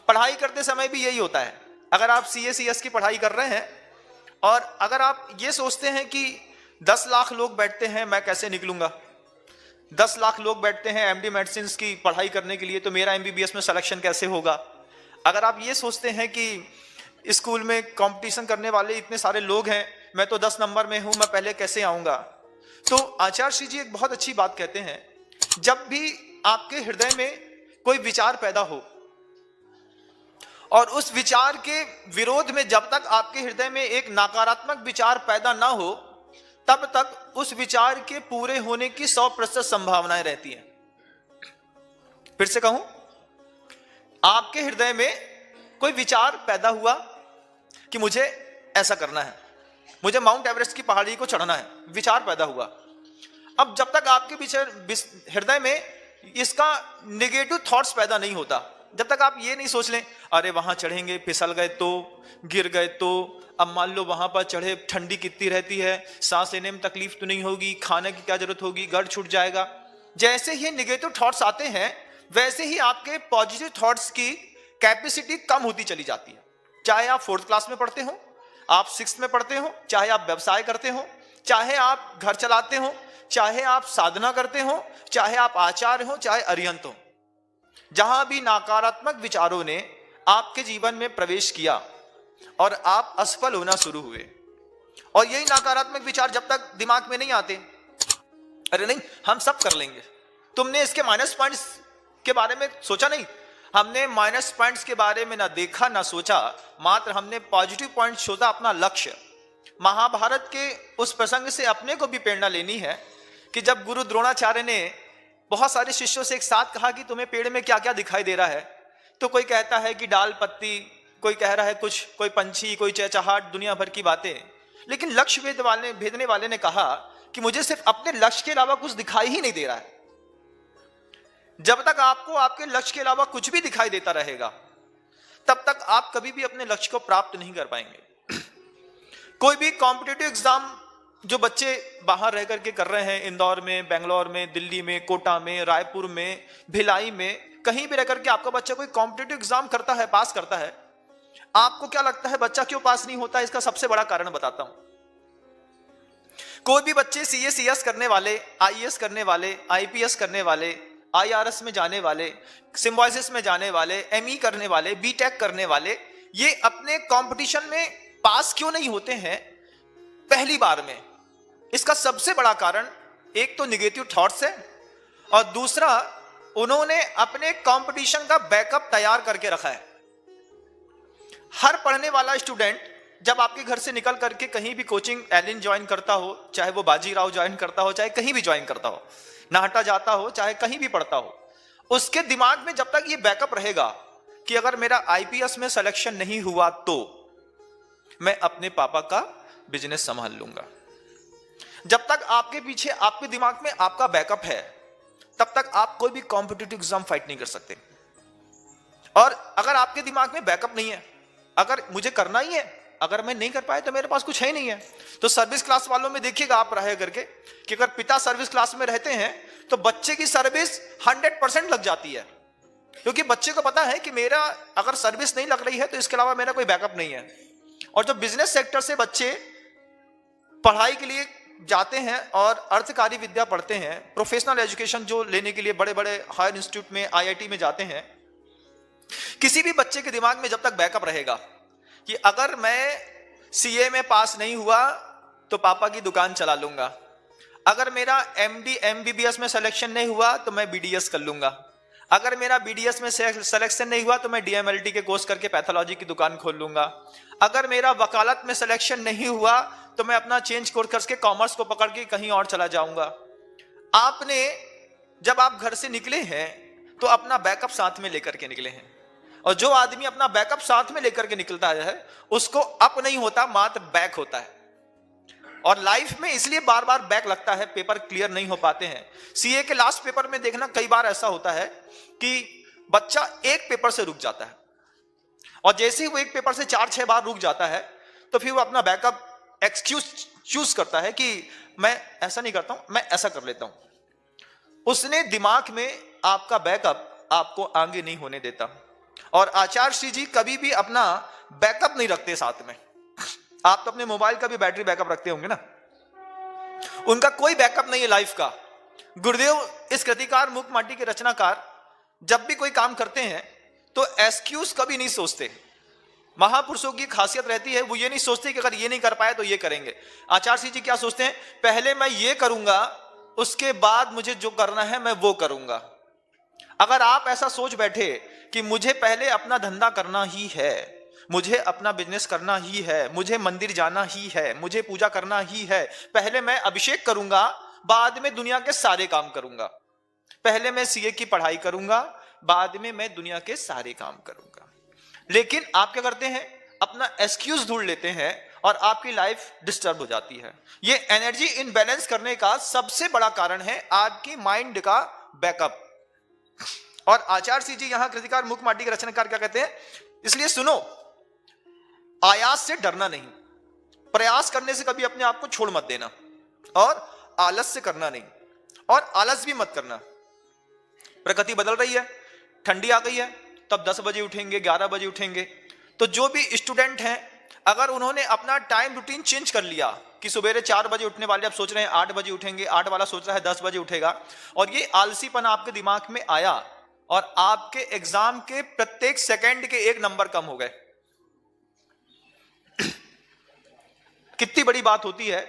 पढ़ाई करते समय भी यही होता है। अगर आप CA/CS की पढ़ाई कर रहे हैं और अगर आप ये सोचते हैं कि 10 लाख लोग बैठते हैं, मैं कैसे निकलूंगा, 10 लाख लोग बैठते हैं MD मेडिसिन की पढ़ाई करने के लिए, तो मेरा MBBS में सिलेक्शन कैसे होगा। अगर आप ये सोचते हैं कि स्कूल में कंपटीशन करने वाले इतने सारे लोग हैं, मैं तो 10 नंबर में हूं, मैं पहले कैसे आऊंगा। तो आचार्य श्री जी एक बहुत अच्छी बात कहते हैं, जब भी आपके हृदय में कोई विचार पैदा हो और उस विचार के विरोध में जब तक आपके हृदय में एक नकारात्मक विचार पैदा ना हो, तब तक उस विचार के पूरे होने की 100% संभावनाएं रहती हैं। फिर से कहूं, आपके हृदय में कोई विचार पैदा हुआ कि मुझे ऐसा करना है, मुझे माउंट एवरेस्ट की पहाड़ी को चढ़ना है, विचार पैदा हुआ। अब जब तक आपके हृदय में इसका नेगेटिव थॉट्स पैदा नहीं होता, जब तक आप ये नहीं सोच लें अरे वहां चढ़ेंगे, फिसल गए तो, गिर गए तो, अब मान लो वहां पर चढ़े ठंडी कितनी रहती है, सांस लेने में तकलीफ तो नहीं होगी, खाने की क्या जरूरत होगी, घर छूट जाएगा। जैसे ही नेगेटिव थॉट्स आते हैं वैसे ही आपके पॉजिटिव थॉट्स की कैपेसिटी कम होती चली जाती है। चाहे आप 4th क्लास में पढ़ते हो, आप 6th में पढ़ते हो, चाहे आप व्यवसाय करते हो, चाहे आप घर चलाते हो, चाहे आप साधना करते हो, चाहे आप आचार्य हो, चाहे अरिहंत हो, जहां भी नकारात्मक विचारों ने आपके जीवन में प्रवेश किया और आप असफल होना शुरू हुए, और यही नकारात्मक विचार जब तक दिमाग में नहीं आते, अरे नहीं हम सब कर लेंगे, तुमने इसके माइनस पॉइंट्स के बारे में सोचा नहीं, हमने माइनस पॉइंट्स के बारे में ना देखा ना सोचा, मात्र हमने पॉजिटिव पॉइंट सोचा, अपना लक्ष्य। महाभारत के उस प्रसंग से अपने को भी प्रेरणा लेनी है कि जब गुरु द्रोणाचार्य ने बहुत सारे शिष्यों से एक साथ कहा कि तुम्हें पेड़ में क्या क्या दिखाई दे रहा है, तो कोई कहता है कि डाल पत्ती, कोई कह रहा है कुछ, कोई पंछी, कोई चहचहाट, दुनिया भर की बातें। लेकिन लक्ष्य भेदने वाले ने कहा कि मुझे सिर्फ अपने लक्ष्य के अलावा कुछ दिखाई ही नहीं दे रहा है। जब तक आपको आपके लक्ष्य के अलावा कुछ भी दिखाई देता रहेगा, तब तक आप कभी भी अपने लक्ष्य को प्राप्त नहीं कर पाएंगे। कोई भी कॉम्पिटिटिव एग्जाम जो बच्चे बाहर रह करके कर रहे हैं, इंदौर में, बेंगलोर में, दिल्ली में, कोटा में, रायपुर में, भिलाई में, कहीं भी रह करके आपका बच्चा कोई कॉम्पिटिटिव एग्जाम करता है, पास करता है, आपको क्या लगता है बच्चा क्यों पास नहीं होता? इसका सबसे बड़ा कारण बताता हूं। कोई भी बच्चे CA/CS करने वाले, IAS करने वाले, IPS करने वाले, IRS में जाने वाले, सिम्बायोसिस में जाने वाले, ME करने वाले, BTech करने वाले, ये अपने कंपटीशन में पास क्यों नहीं होते हैं पहली बार में? इसका सबसे बड़ा कारण एक तो नेगेटिव थॉट्स है, और दूसरा उन्होंने अपने कंपटीशन का बैकअप तैयार करके रखा है। हर पढ़ने वाला स्टूडेंट जब आपके घर से निकल करके कहीं भी कोचिंग एलिन ज्वाइन करता हो, चाहे वो बाजीराव ज्वाइन करता हो, चाहे कहीं भी ज्वाइन करता हो, नाहटा जाता हो, चाहे कहीं भी पढ़ता हो, उसके दिमाग में जब तक ये बैकअप रहेगा कि अगर मेरा IPS में सिलेक्शन नहीं हुआ तो मैं अपने पापा का बिजनेस संभाल लूंगा। जब तक आपके पीछे आपके दिमाग में आपका बैकअप है, तब तक आप कोई भी कॉम्पिटिटिव एग्जाम फाइट नहीं कर सकते। और अगर आपके दिमाग में बैकअप नहीं है, अगर मुझे करना ही है, अगर मैं नहीं कर पाया तो मेरे पास कुछ है ही नहीं है, तो सर्विस क्लास वालों में देखिएगा आप रहे करके कि अगर पिता सर्विस क्लास में रहते हैं तो बच्चे की सर्विस 100% लग जाती है, क्योंकि बच्चे को पता है कि मेरा अगर सर्विस नहीं लग रही है तो इसके अलावा मेरा कोई बैकअप नहीं है। और जो बिजनेस सेक्टर से बच्चे पढ़ाई के लिए जाते हैं और अर्थकारी विद्या पढ़ते हैं, प्रोफेशनल एजुकेशन जो लेने के लिए बड़े बड़े हायर इंस्टीट्यूट में, IIT में जाते हैं, किसी भी बच्चे के दिमाग में जब तक बैकअप रहेगा कि अगर मैं CA में पास नहीं हुआ तो पापा की दुकान चला लूंगा, अगर मेरा MD MBBS में सिलेक्शन नहीं हुआ तो मैं BDS कर लूंगा, अगर मेरा BDS में सिलेक्शन नहीं हुआ तो मैं DMLT के कोर्स करके पैथोलॉजी की दुकान खोल लूंगा, अगर मेरा वकालत में सिलेक्शन नहीं हुआ तो मैं अपना चेंज कोर्स करके कॉमर्स को पकड़ के कहीं और चला जाऊंगा। आपने जब आप घर से निकले हैं तो अपना बैकअप साथ में लेकर के निकले हैं, और जो आदमी अपना बैकअप साथ में लेकर के निकलता है उसको अप नहीं होता, मात्र बैक होता है। और लाइफ में इसलिए बार बार बैक लगता है, पेपर क्लियर नहीं हो पाते हैं। CA के लास्ट पेपर में देखना कई बार ऐसा होता है कि बच्चा एक पेपर से रुक जाता है, और जैसे ही वो एक पेपर से 4-6 बार रुक जाता है तो फिर वो अपना बैकअप एक्सक्यूज चूज करता है कि मैं ऐसा नहीं करता हूं, मैं ऐसा कर लेता हूं। उसने दिमाग में आपका बैकअप आपको आगे नहीं होने देता, और आचार्य श्री जी कभी भी अपना बैकअप नहीं रखते साथ में। आप तो अपने मोबाइल का भी बैटरी बैकअप रखते होंगे ना, उनका कोई बैकअप नहीं है लाइफ का। गुरुदेव इस कृतिकार मूक माटी के रचनाकार जब भी कोई काम करते हैं तो एक्सक्यूज कभी नहीं सोचते। महापुरुषों की खासियत रहती है, वो ये नहीं सोचते कि अगर ये नहीं कर पाए तो ये करेंगे। आचार्य श्री जी क्या सोचते हैं, पहले मैं ये करूंगा, उसके बाद मुझे जो करना है मैं वो करूंगा। अगर आप ऐसा सोच बैठे कि मुझे पहले अपना धंधा करना ही है, मुझे अपना बिजनेस करना ही है, मुझे मंदिर जाना ही है, मुझे पूजा करना ही है, पहले मैं अभिषेक करूंगा, बाद में दुनिया के सारे काम करूंगा, पहले मैं सीए की पढ़ाई करूंगा, बाद में मैं दुनिया के सारे काम करूंगा। लेकिन आप क्या करते हैं, अपना एक्सक्यूज ढूंढ लेते हैं और आपकी लाइफ डिस्टर्ब हो जाती है। ये एनर्जी इनबैलेंस करने का सबसे बड़ा कारण है आपकी माइंड का बैकअप। और आचार्य श्री जी यहां कृतिकार मूक माटी के रचनाकार क्या कहते हैं, इसलिए सुनो, आयास से डरना नहीं, प्रयास करने से कभी अपने आप को छोड़ मत देना, और आलस से करना नहीं, और आलस भी मत करना। प्रकृति बदल रही है, ठंडी आ गई है, तब 10 बजे उठेंगे, 11 बजे उठेंगे। तो जो भी स्टूडेंट हैं, अगर उन्होंने अपना टाइम रूटीन चेंज कर लिया कि सवेरे 4 बजे उठने वाले अब सोच रहे हैं 8 बजे उठेंगे, 8 वाला सोच रहा है 10 बजे उठेगा, और ये आलसीपन आपके दिमाग में आया और आपके एग्जाम के प्रत्येक सेकंड के 1 नंबर कम हो गए। कितनी बड़ी बात होती है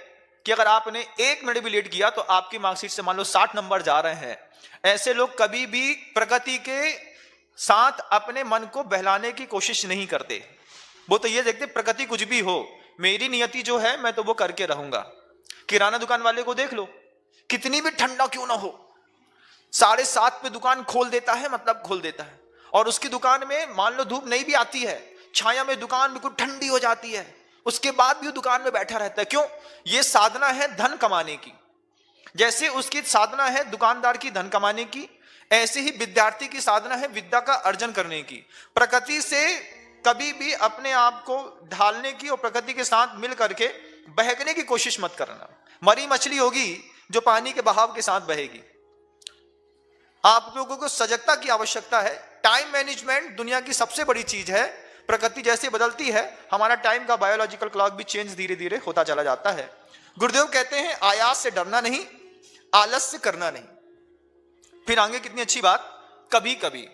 कि अगर आपने 1 मिनट भी लेट किया तो आपकी मार्कशीट से मान लो 60 नंबर जा रहे हैं। ऐसे लोग कभी भी प्रगति के साथ अपने मन को बहलाने की कोशिश नहीं करते। वो तो ये देखते प्रगति कुछ भी हो, मेरी नियति जो है मैं तो वो करके रहूंगा। किराना दुकान वाले को देख लो, कितनी भी ठंडा क्यों ना हो, 7:30 पे दुकान खोल देता है, मतलब खोल देता है। और उसकी दुकान में मान लो धूप नहीं भी आती है, छाया में दुकान बिल्कुल ठंडी हो जाती है, उसके बाद भी वो दुकान में बैठा रहता है। क्यों? ये साधना है धन कमाने की। जैसे उसकी साधना है दुकानदार की धन कमाने की, ऐसे ही विद्यार्थी की साधना है विद्या का अर्जन करने की। प्रकृति से कभी भी अपने आप को ढालने की और प्रकृति के साथ मिल करके बहकने की कोशिश मत करना। मरी मछली होगी जो पानी के बहाव के साथ बहेगी। आप लोगों को सजगता की आवश्यकता है। टाइम मैनेजमेंट दुनिया की सबसे बड़ी चीज है। प्रकृति जैसे बदलती है, हमारा टाइम का बायोलॉजिकल क्लॉक भी चेंज धीरे धीरे होता चला जाता है। गुरुदेव कहते हैं आयास से डरना नहीं, आलस से करना नहीं। फिर आगे कितनी अच्छी बात, कभी कभी,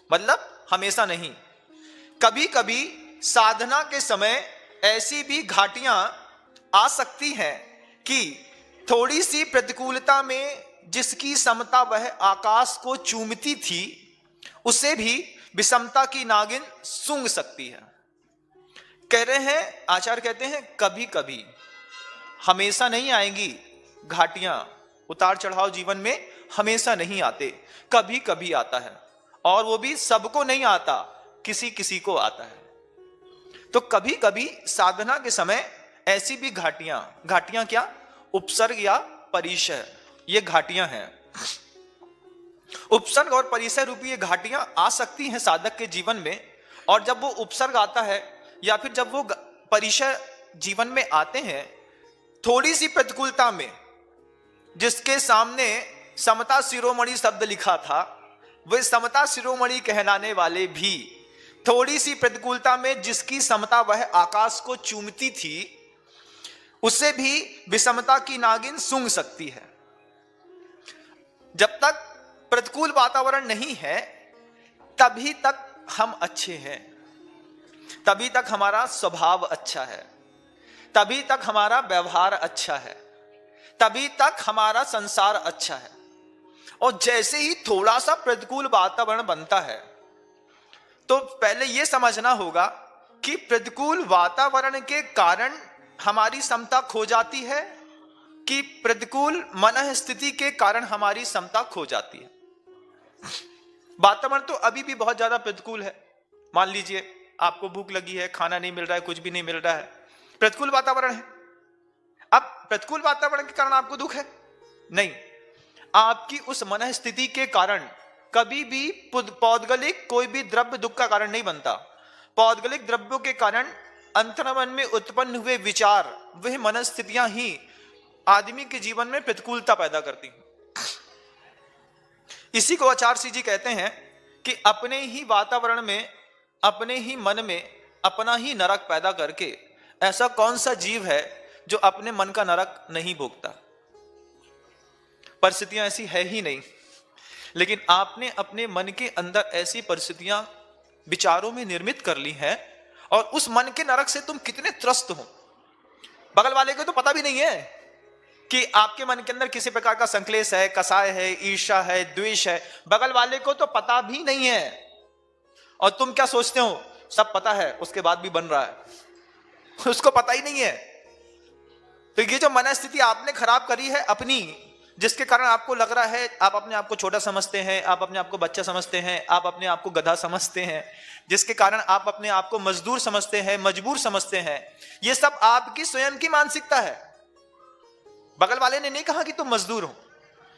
मतलब हमेशा नहीं, कभी कभी साधना के समय ऐसी भी घाटियां आ सकती हैं कि थोड़ी सी प्रतिकूलता में जिसकी समता वह आकाश को चूमती थी, उसे भी विषमता की नागिन सूंघ सकती है। कह रहे हैं, आचार्य कहते हैं कभी कभी, हमेशा नहीं आएंगी घाटियां, उतार चढ़ाव जीवन में हमेशा नहीं आते, कभी कभी आता है, और वो भी सबको नहीं आता, किसी किसी को आता है। तो कभी कभी साधना के समय ऐसी भी घाटियां, घाटियां क्या, उपसर्ग या परिचय, ये घाटियां हैं। उपसर्ग और परिचय रूपी ये घाटियां आ सकती हैं साधक के जीवन में। और जब वो उपसर्ग आता है या फिर जब वो परिचय जीवन में आते हैं, थोड़ी सी प्रतिकूलता में, जिसके सामने समता शिरोमणि शब्द लिखा था, वे समता शिरोमणि कहलाने वाले भी थोड़ी सी प्रतिकूलता में जिसकी समता वह आकाश को चूमती थी, उसे भी विषमता की नागिन सूंघ सकती है। जब तक प्रतिकूल वातावरण नहीं है तभी तक हम अच्छे हैं, तभी तक हमारा स्वभाव अच्छा है, तभी तक हमारा व्यवहार अच्छा है, तभी तक हमारा संसार अच्छा है। और जैसे ही थोड़ा सा प्रतिकूल वातावरण बनता है तो पहले यह समझना होगा कि प्रतिकूल वातावरण के कारण हमारी समता खो जाती है कि प्रतिकूल मन स्थिति के कारण हमारी समता खो जाती है। वातावरण तो अभी भी बहुत ज्यादा प्रतिकूल है। मान लीजिए आपको भूख लगी है, खाना नहीं मिल रहा है, कुछ भी नहीं मिल रहा है, प्रतिकूल वातावरण है। अब प्रतिकूल वातावरण के कारण आपको दुख है? नहीं, आपकी उस मन स्थिति के कारण कभी भी पौद्गलिक कोई भी द्रव्य दुख का कारण नहीं बनता। पौद्गलिक द्रव्यों के कारण अंतर्मन में उत्पन्न हुए विचार, वह मनस्थितियां ही आदमी के जीवन में प्रतिकूलता पैदा करती हैं। इसी को आचार्य श्री जी कहते हैं कि अपने ही वातावरण में, अपने ही मन में अपना ही नरक पैदा करके ऐसा कौन सा जीव है जो अपने मन का नरक नहीं भोगता? परिस्थितियां ऐसी है ही नहीं, लेकिन आपने अपने मन के अंदर ऐसी परिस्थितियां विचारों में निर्मित कर ली हैं, और उस मन के नरक से तुम कितने त्रस्त हो। बगल वाले को तो पता भी नहीं है कि आपके मन के अंदर किसी प्रकार का संक्लेश है, कसाय है, ईर्ष्या है, द्वेष है। बगल वाले को तो पता भी नहीं है, और तुम क्या सोचते हो सब पता है, उसके बाद भी बन रहा है, उसको पता ही नहीं है। तो ये जो मनस्थिति आपने खराब करी है अपनी, जिसके कारण आपको लग रहा है, आप अपने आप को छोटा समझते हैं, आप अपने आप को बच्चा समझते हैं, आप अपने आप को गधा समझते हैं, जिसके कारण आप अपने आप को मजदूर समझते हैं, मजबूर समझते हैं, ये सब आपकी स्वयं की मानसिकता है। बगल वाले ने नहीं कहा कि तुम मजदूर हो,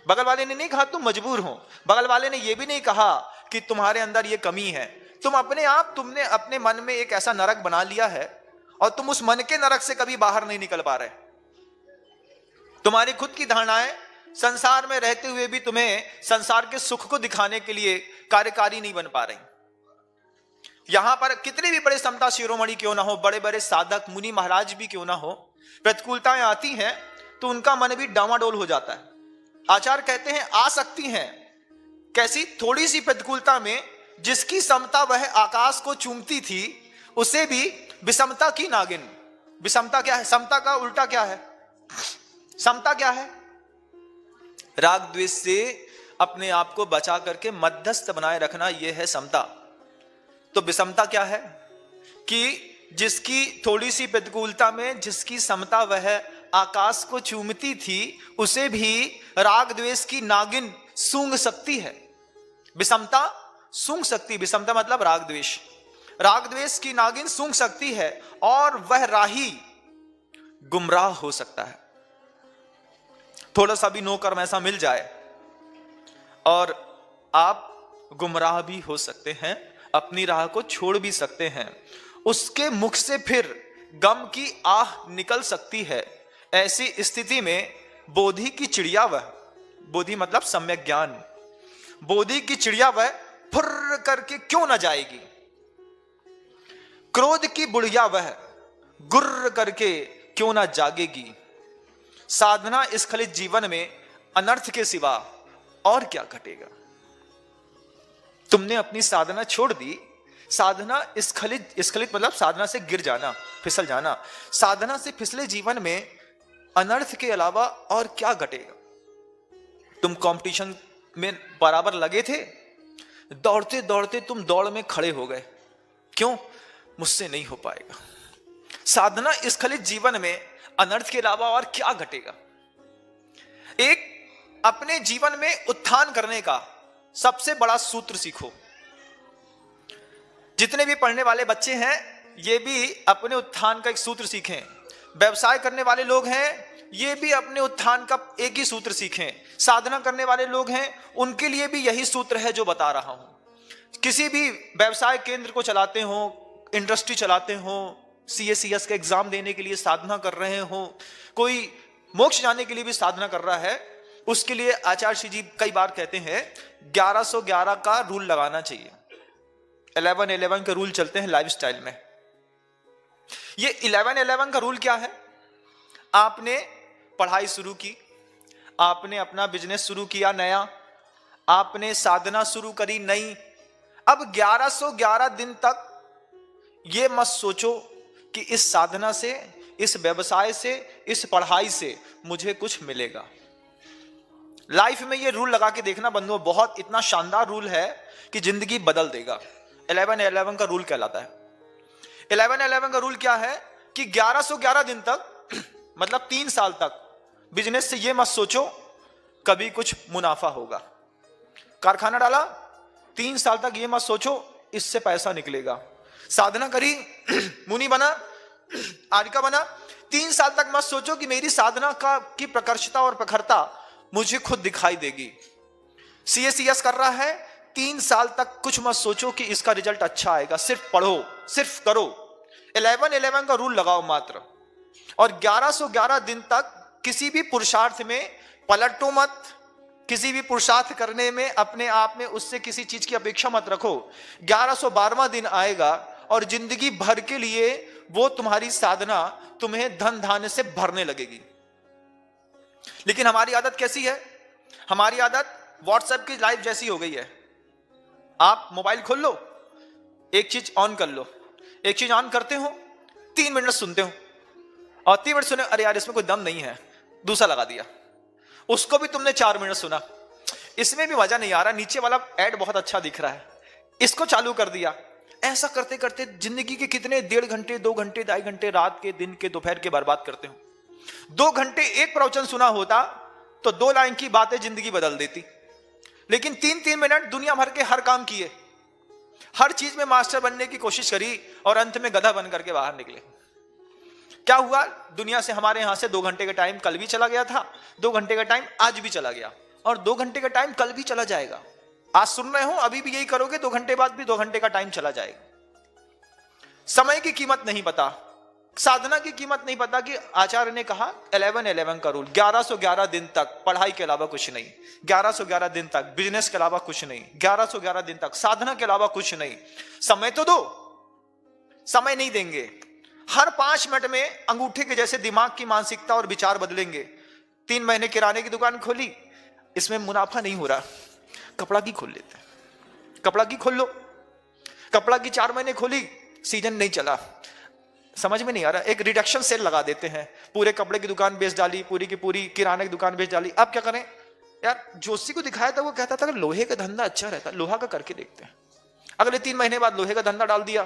बगल वाले ने नहीं कहा तुम मजबूर हो, बगल वाले ने यह भी नहीं कहा कि तुम्हारे अंदर यह कमी है। तुमने अपने मन में एक ऐसा नरक बना लिया है, और तुम उस मन के नरक से कभी बाहर नहीं निकल पा रहे। तुम्हारी खुद की धारणाएं संसार में रहते हुए भी तुम्हें संसार के सुख को दिखाने के लिए कार्यकारी नहीं बन पा रही। यहां पर कितने भी बड़े समता शिरोमणि क्यों ना हो, बड़े बड़े साधक मुनि महाराज भी क्यों ना हो, प्रतिकूलताएं आती हैं तो उनका मन भी डामाडोल हो जाता है। आचार्य कहते हैं आ सकती हैं, कैसी? थोड़ी सी प्रतिकूलता में जिसकी समता वह आकाश को चूमती थी, उसे भी विषमता की नागिन। विषमता क्या है? समता का उल्टा क्या है? समता क्या है? राग द्वेष से अपने आप को बचा करके मध्यस्थ बनाए रखना, यह है समता। तो विषमता क्या है? कि जिसकी थोड़ी सी प्रतिकूलता में जिसकी समता वह आकाश को चूमती थी, उसे भी राग द्वेष की नागिन सूंघ सकती है। विषमता सूंघ सकती, विषमता मतलब राग द्वेष, राग द्वेष की नागिन सूंघ सकती है, और वह राही गुमराह हो सकता है। थोड़ा सा भी नो कर्म ऐसा मिल जाए और आप गुमराह भी हो सकते हैं, अपनी राह को छोड़ भी सकते हैं। उसके मुख से फिर गम की आह निकल सकती है। ऐसी स्थिति में बोधि की चिड़िया वह, बोधि मतलब सम्यक ज्ञान, बोधि की चिड़िया वह फुर्र करके क्यों न जाएगी। क्रोध की बुढ़िया वह गुर्र करके क्यों ना जागेगी। साधना स्खलित जीवन में अनर्थ के सिवा और क्या घटेगा। तुमने अपनी साधना छोड़ दी। साधना स्खलित मतलब साधना से गिर जाना, फिसल जाना। साधना से फिसले जीवन में अनर्थ के अलावा और क्या घटेगा। तुम कंपटीशन में बराबर लगे थे, दौड़ते दौड़ते तुम दौड़ में खड़े हो गए। क्यों? मुझसे नहीं हो पाएगा। साधना स्खलित जीवन में अनर्थ के अलावा और क्या घटेगा। एक अपने जीवन में उत्थान करने का सबसे बड़ा सूत्र सीखो। जितने भी पढ़ने वाले बच्चे हैं, ये भी अपने उत्थान का एक सूत्र सीखें। व्यवसाय करने वाले लोग हैं, ये भी अपने उत्थान का एक ही सूत्र सीखें। साधना करने वाले लोग हैं, उनके लिए भी यही सूत्र है जो बता रहा हूं। किसी भी व्यवसाय केंद्र को चलाते हो, इंडस्ट्री चलाते हो, CACS का एग्जाम देने के लिए साधना कर रहे हो, कोई मोक्ष जाने के लिए भी साधना कर रहा है, उसके लिए आचार्य श्री जी कई बार कहते हैं 1111 का रूल लगाना चाहिए। 1111 के रूल चलते हैं लाइफस्टाइल में। ये 1111 का रूल क्या है? आपने पढ़ाई शुरू की, आपने अपना बिजनेस शुरू किया नया, आपने साधना शुरू करी नई। अब 1111 दिन तक ये मत सोचो कि इस साधना से, इस व्यवसाय से, इस पढ़ाई से मुझे कुछ मिलेगा। लाइफ में ये रूल लगा के देखना बंधुओं, बहुत इतना शानदार रूल है कि जिंदगी बदल देगा। 1111 का रूल कहलाता है। 1111 का रूल क्या है कि 1111 दिन तक मतलब 3 साल तक बिजनेस से ये मत सोचो कभी कुछ मुनाफा होगा। कारखाना डाला, 3 साल तक ये मत सोचो इससे पैसा निकलेगा। साधना करी, मुनि बना, आर्य बना, 3 साल तक मत सोचो कि मेरी साधना की प्रकर्षता और प्रखरता मुझे खुद दिखाई देगी। CACS कर रहा है, 3 साल तक कुछ मत सोचो कि इसका रिजल्ट अच्छा आएगा। सिर्फ पढ़ो, सिर्फ करो। 1111 का रूल लगाओ मात्र, और 1111 दिन तक किसी भी पुरुषार्थ में पलटो मत, किसी भी पुरुषार्थ करने में अपने आप में उससे किसी चीज की अपेक्षा मत रखो। 1112वां दिन आएगा और जिंदगी भर के लिए वो तुम्हारी साधना तुम्हें धन धान्य से भरने लगेगी। लेकिन हमारी आदत कैसी है? हमारी आदत व्हाट्सएप की लाइव जैसी हो गई है। आप मोबाइल खोल लो, एक चीज ऑन कर लो, एक चीज ऑन करते हो, 3 मिनट सुनते हो और 3 मिनट सुने, अरे यार इसमें कोई दम नहीं है, दूसरा लगा दिया। उसको भी तुमने 4 मिनट सुना, इसमें भी मजा नहीं आ रहा, नीचे वाला ऐड बहुत अच्छा दिख रहा है, इसको चालू कर दिया। ऐसा करते करते जिंदगी के कितने 1.5 घंटे, 2 घंटे, 2.5 घंटे रात के, दिन के, दोपहर के बर्बाद करते हो। 2 घंटे एक प्रवचन सुना होता तो 2 लाइन की बातें जिंदगी बदल देती। लेकिन 3-3 मिनट दुनिया भर के हर काम किए, हर चीज में मास्टर बनने की कोशिश करी और अंत में गधा बन करके बाहर निकले। क्या हुआ? दुनिया से हमारे यहां से 2 घंटे का टाइम कल भी चला गया था, 2 घंटे का टाइम आज भी चला गया और 2 घंटे का टाइम कल भी चला जाएगा। आज सुन रहे हो, अभी भी यही करोगे, 2 घंटे बाद भी 2 घंटे का टाइम चला जाएगा। समय की कीमत नहीं पता, साधना की कीमत नहीं पता कि आचार्य ने कहा 11-11 का रूल, 1111 दिन तक पढ़ाई के अलावा कुछ नहीं, 1111 दिन तक बिजनेस के अलावा कुछ नहीं, 1111 दिन तक साधना के अलावा कुछ नहीं। समय तो दो, समय नहीं देंगे। हर 5 मिनट में अंगूठे के जैसे दिमाग की मानसिकता और विचार बदलेंगे। 3 महीने किराने की दुकान खोली, इसमें मुनाफा नहीं हो रहा, कपड़ा की खोल लेते हैं, कपड़ा की खोल लो। कपड़ा की 4 महीने खोली, सीजन नहीं चला, समझ में नहीं आ रहा, एक रिडक्शन सेल लगा देते हैं, पूरे कपड़े की दुकान बेच डाली, पूरी की पूरी किराने की दुकान बेच डाली। अब क्या करें यार? जोशी को दिखाया था, वो कहता था कि लोहे का धंधा अच्छा रहता, लोहा का करके देखते हैं। अगले 3 महीने बाद लोहे का धंधा डाल दिया।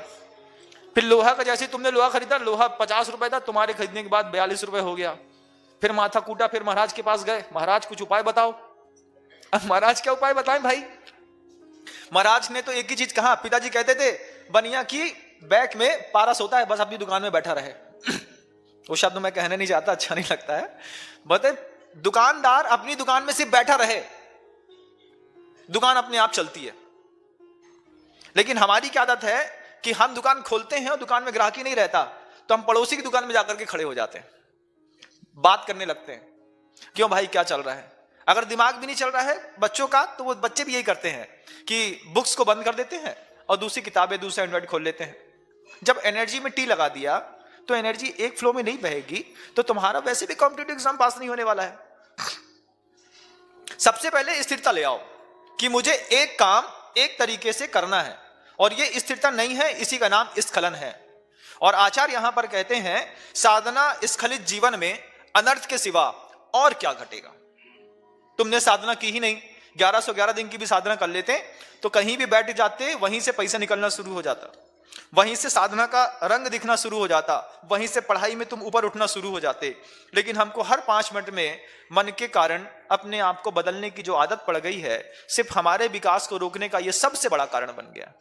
फिर लोहा का, जैसे तुमने लोहा खरीदा, लोहा 50 रुपए था, तुम्हारे खरीदने के बाद 42 रुपए हो गया। फिर माथा कूटा, फिर महाराज के पास गए, महाराज कुछ उपाय बताओ। अब महाराज क्या उपाय बताएं भाई? महाराज ने तो एक ही चीज कहा, पिताजी कहते थे बनिया की बैक में पारस होता है, बस अपनी दुकान में बैठा रहे। वो शब्द मैं कहने नहीं चाहता, अच्छा नहीं लगता है। बता, दुकानदार अपनी दुकान में सिर्फ बैठा रहे, दुकान अपने आप चलती है। लेकिन हमारी क्या आदत है कि हम दुकान खोलते हैं और दुकान में ग्राहक ही नहीं रहता, तो हम पड़ोसी की दुकान में जाकर के खड़े हो जाते हैं, बात करने लगते हैं, क्यों भाई क्या चल रहा है। अगर दिमाग भी नहीं चल रहा है बच्चों का, तो वो बच्चे भी यही करते हैं कि बुक्स को बंद कर देते हैं और दूसरी किताबें, दूसरा एंड्रॉइड खोल लेते हैं। जब एनर्जी में टी लगा दिया तो एनर्जी एक फ्लो में नहीं बहेगी, तो तुम्हारा वैसे भी कॉम्पिटिटिव एग्जाम पास नहीं होने वाला है। सबसे पहले स्थिरता ले आओ कि मुझे एक काम एक तरीके से करना है, और ये स्थिरता नहीं है, इसी का नाम स्खलन है। और आचार्य यहां पर कहते हैं साधना स्खलित जीवन में अनर्थ के सिवा और क्या घटेगा। तुमने साधना की ही नहीं, 1111 दिन की भी साधना कर लेते तो कहीं भी बैठ जाते, वहीं से पैसा निकलना शुरू हो जाता, वहीं से साधना का रंग दिखना शुरू हो जाता, वहीं से पढ़ाई में तुम ऊपर उठना शुरू हो जाते। लेकिन हमको हर 5 मिनट में मन के कारण अपने आप को बदलने की जो आदत पड़ गई है, सिर्फ हमारे विकास को रोकने का यह सबसे बड़ा कारण बन गया।